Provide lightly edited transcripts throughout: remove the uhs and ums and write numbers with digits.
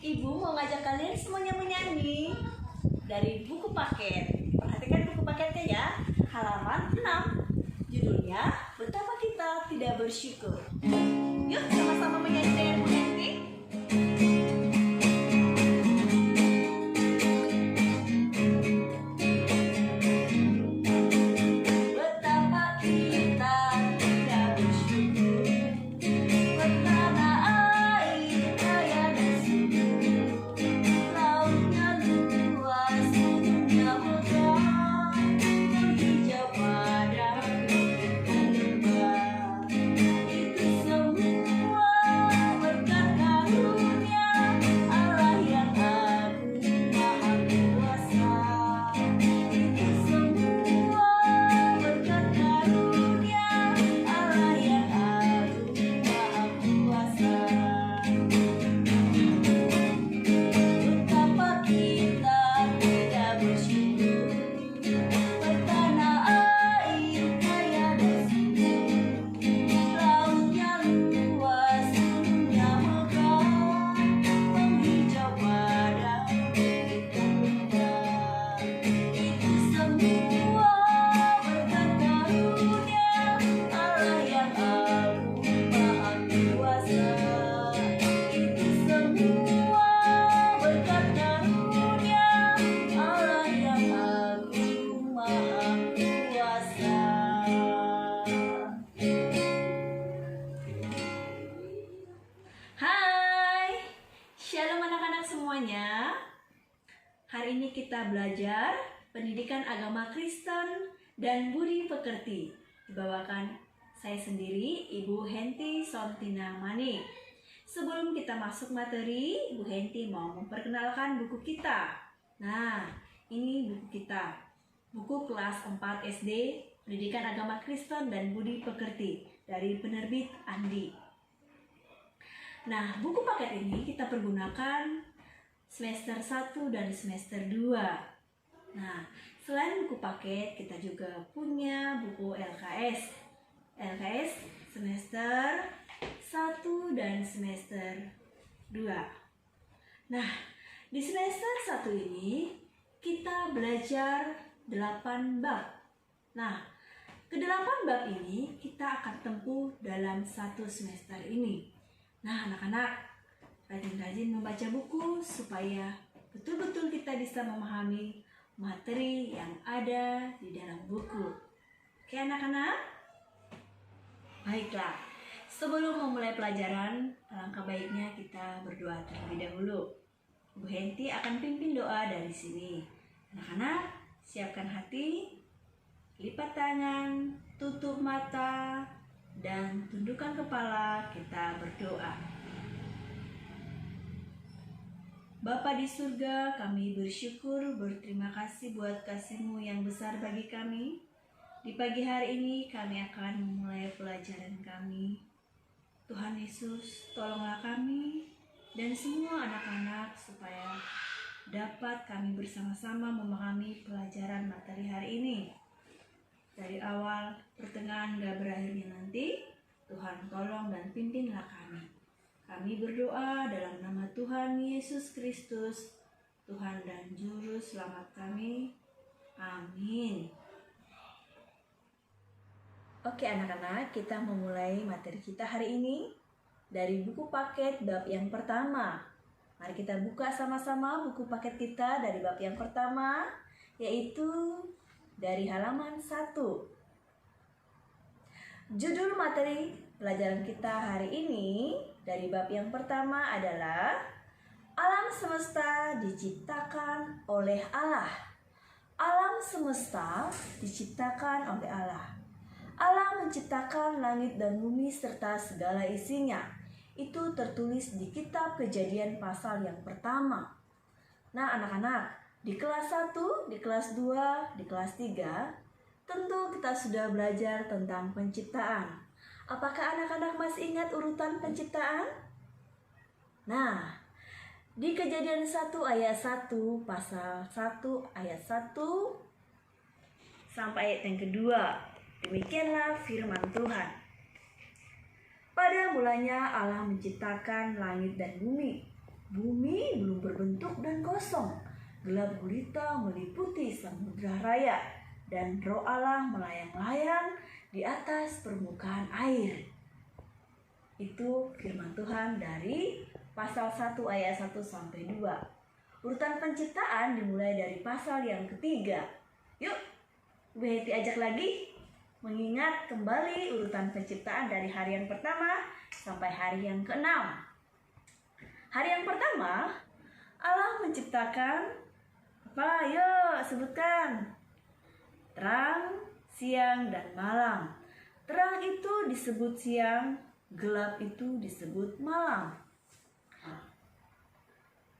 Ibu mau ngajak kalian semuanya menyanyi dari buku paket. Perhatikan buku paketnya ya, halaman 6. Judulnya, Betapa Kita Tidak Bersyukur. Yuk sama-sama menyanyi dengan Bu Henti. Semuanya, hari ini kita belajar pendidikan agama Kristen dan budi pekerti. Dibawakan saya sendiri, Ibu Henti Sontina Manik. Sebelum kita masuk materi, Ibu Henti mau memperkenalkan buku kita. Nah, ini buku kita. Buku kelas 4 SD, Pendidikan Agama Kristen dan Budi Pekerti dari penerbit Andi. Nah, buku paket ini kita pergunakan semester 1 dan semester 2. Nah, selain buku paket, kita juga punya buku LKS. LKS semester 1 dan semester 2. Nah, di semester 1 ini kita belajar 8 bab. Nah, ke-8 bab ini kita akan tempuh dalam 1 semester ini. Nah, anak-anak, rajin-rajin membaca buku supaya betul-betul kita bisa memahami materi yang ada di dalam buku. Oke anak-anak? Baiklah, sebelum memulai pelajaran, alangkah baiknya kita berdoa terlebih dahulu. Bu Henti akan pimpin doa dari sini. Anak-anak, siapkan hati, lipat tangan, tutup mata, dan tundukkan kepala, kita berdoa. Bapa di surga, kami bersyukur, berterima kasih buat kasih-Mu yang besar bagi kami. Di pagi hari ini kami akan memulai pelajaran kami. Tuhan Yesus, tolonglah kami dan semua anak-anak supaya dapat kami bersama-sama memahami pelajaran materi hari ini. Dari awal, pertengahan, hingga berakhirnya nanti, Tuhan tolong dan pimpinlah kami. Kami berdoa dalam nama Tuhan Yesus Kristus, Tuhan dan Juru Selamat kami. Amin. Oke anak-anak, kita memulai materi kita hari ini dari buku paket bab yang pertama. Mari kita buka sama-sama buku paket kita dari bab yang pertama, yaitu dari halaman 1. Judul materi pelajaran kita hari ini dari bab yang pertama adalah Alam semesta diciptakan oleh Allah. Alam semesta diciptakan oleh Allah. Allah menciptakan langit dan bumi serta segala isinya. Itu tertulis di kitab Kejadian pasal yang pertama. Nah anak-anak, di kelas 1, di kelas 2, di kelas 3, tentu kita sudah belajar tentang penciptaan. Apakah anak-anak masih ingat urutan penciptaan? Nah, di Kejadian 1 ayat 1, pasal 1 ayat 1 sampai ayat yang kedua. Demikianlah firman Tuhan. Pada mulanya Allah menciptakan langit dan bumi. Bumi belum berbentuk dan kosong. Gelap gulita meliputi samudra raya, dan Roh Allah melayang-layang di atas permukaan air. Itu firman Tuhan dari pasal 1 ayat 1 sampai 2. Urutan penciptaan dimulai dari pasal yang ketiga. Yuk, Bu Heti ajak lagi mengingat kembali urutan penciptaan dari hari yang pertama sampai hari yang ke-6. Hari yang pertama, Allah menciptakan apa? Yuk, sebutkan. Terang, siang, dan malam. Terang itu disebut siang, gelap itu disebut malam.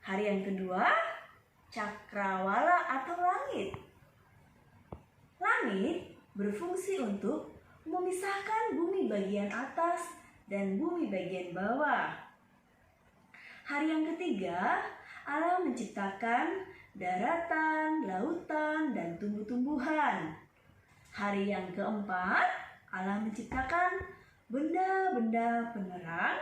Hari yang kedua, cakrawala atau langit. Langit berfungsi untuk memisahkan bumi bagian atas dan bumi bagian bawah. Hari yang ketiga, Allah menciptakan daratan, lautan, dan tumbuh-tumbuhan. Hari yang keempat, Allah menciptakan benda-benda penerang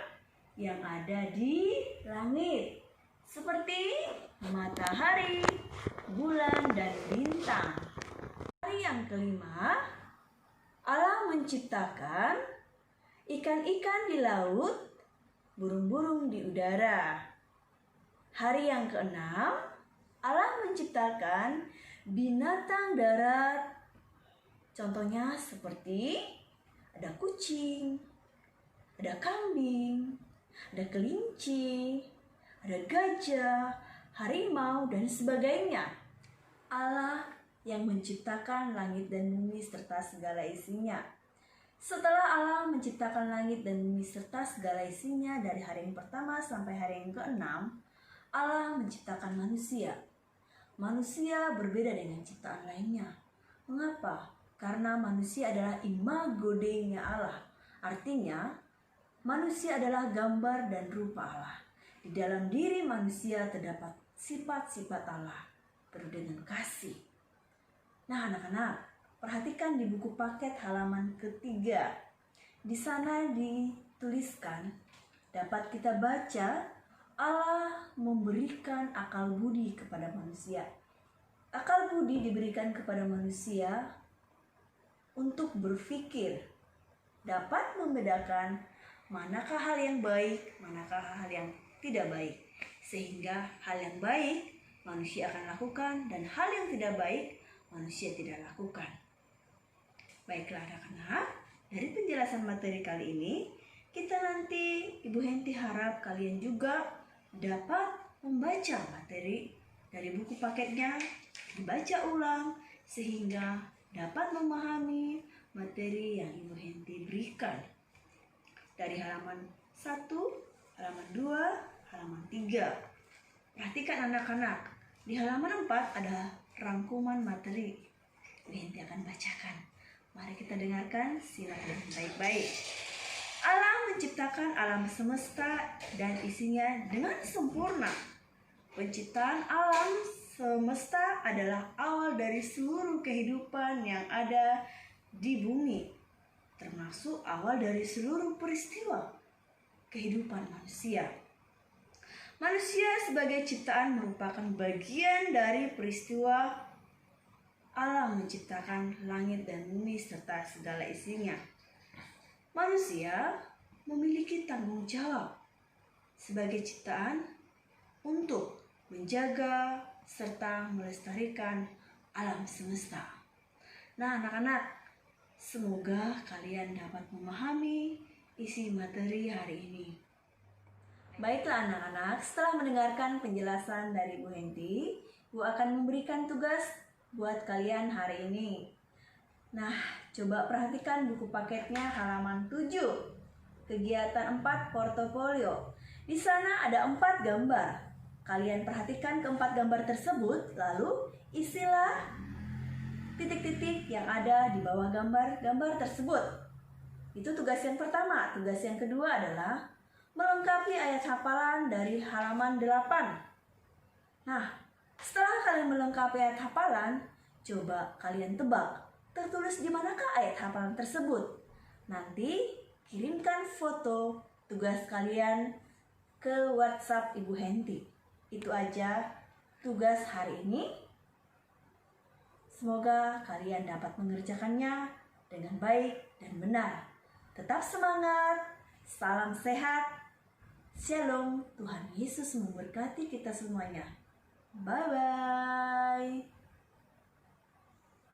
yang ada di langit, seperti matahari, bulan, dan bintang. Hari yang kelima, Allah menciptakan ikan-ikan di laut, burung-burung di udara. Hari yang keenam, Allah menciptakan binatang darat. Contohnya seperti ada kucing, ada kambing, ada kelinci, ada gajah, harimau, dan sebagainya. Allah yang menciptakan langit dan bumi serta segala isinya. Setelah Allah menciptakan langit dan bumi serta segala isinya dari hari yang pertama sampai hari yang ke-6, Allah menciptakan manusia. Manusia berbeda dengan ciptaan lainnya. Mengapa? Karena manusia adalah imago Dei-nya Allah. Artinya, manusia adalah gambar dan rupa Allah. Di dalam diri manusia terdapat sifat-sifat Allah, penuh dengan kasih. Nah, anak-anak, perhatikan di buku paket halaman ketiga. Di sana dituliskan, dapat kita baca, Allah memberikan akal budi kepada manusia. Akal budi diberikan kepada manusia untuk berpikir, dapat membedakan manakah hal yang baik, manakah hal yang tidak baik. Sehingga hal yang baik manusia akan lakukan dan hal yang tidak baik manusia tidak lakukan. Baiklah anak-anak, dari penjelasan materi kali ini, kita nanti Ibu Henti harap kalian juga dapat membaca materi dari buku paketnya, dibaca ulang sehingga dapat memahami materi yang Ibu Henti berikan. Dari halaman 1, halaman 2, halaman 3. Perhatikan anak-anak, di halaman 4 ada rangkuman materi. Ibu Henti akan bacakan. Mari kita dengarkan, simak dengan baik-baik. Allah menciptakan alam semesta dan isinya dengan sempurna. Penciptaan alam semesta adalah awal dari seluruh kehidupan yang ada di bumi, termasuk awal dari seluruh peristiwa kehidupan manusia. Manusia sebagai ciptaan merupakan bagian dari peristiwa Allah menciptakan langit dan bumi serta segala isinya. Manusia memiliki tanggung jawab sebagai ciptaan untuk menjaga serta melestarikan alam semesta. Nah, anak-anak, semoga kalian dapat memahami isi materi hari ini. Baiklah anak-anak, setelah mendengarkan penjelasan dari Bu Henti, Bu akan memberikan tugas buat kalian hari ini. Nah, coba perhatikan buku paketnya halaman 7. Kegiatan 4 portofolio. Di sana ada 4 gambar. Kalian perhatikan keempat gambar tersebut, lalu isilah titik-titik yang ada di bawah gambar-gambar tersebut. Itu tugas yang pertama. Tugas yang kedua adalah melengkapi ayat hafalan dari halaman 8. Nah, setelah kalian melengkapi ayat hafalan, coba kalian tebak tertulis di manakah ayat hafalan tersebut. Nanti kirimkan foto tugas kalian ke WhatsApp Ibu Henti. Itu aja tugas hari ini. Semoga kalian dapat mengerjakannya dengan baik dan benar. Tetap semangat, salam sehat, Shalom, Tuhan Yesus memberkati kita semuanya. Bye-bye.